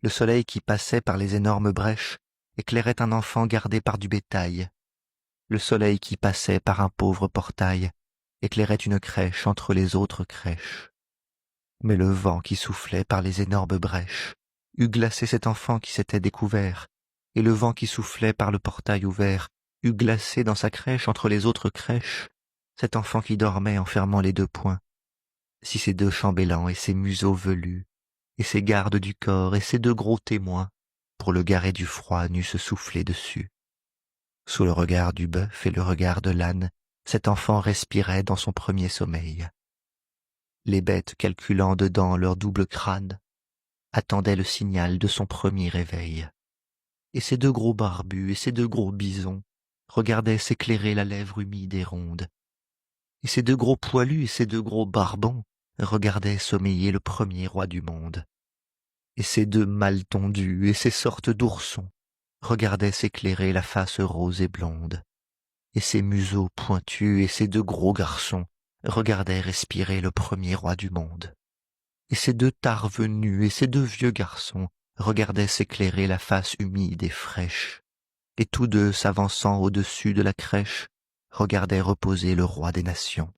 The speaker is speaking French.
Le soleil qui passait par les énormes brèches éclairait un enfant gardé par du bétail. Le soleil qui passait par un pauvre portail éclairait une crèche entre les autres crèches. Mais le vent qui soufflait par les énormes brèches eût glacé cet enfant qui s'était découvert, et le vent qui soufflait par le portail ouvert eût glacé dans sa crèche entre les autres crèches cet enfant qui dormait en fermant les deux poings, si ces deux chambellans et ces museaux velus, et ces gardes du corps et ces deux gros témoins, pour le garer du froid, n'eussent soufflé dessus. Sous le regard du bœuf et le regard de l'âne, cet enfant respirait dans son premier sommeil. Les bêtes calculant dedans leur double crâne attendaient le signal de son premier réveil. Et ces deux gros barbus et ces deux gros bisons regardaient s'éclairer la lèvre humide et ronde. Et ces deux gros poilus et ces deux gros barbons regardaient sommeiller le premier roi du monde. Et ces deux mâles tondus et ces sortes d'oursons regardaient s'éclairer la face rose et blonde. Et ces museaux pointus et ces deux gros garçons regardaient respirer le premier roi du monde. Et ces deux tarves nus et ces deux vieux garçons regardaient s'éclairer la face humide et fraîche, et tous deux s'avançant au-dessus de la crèche, regardaient reposer le roi des nations.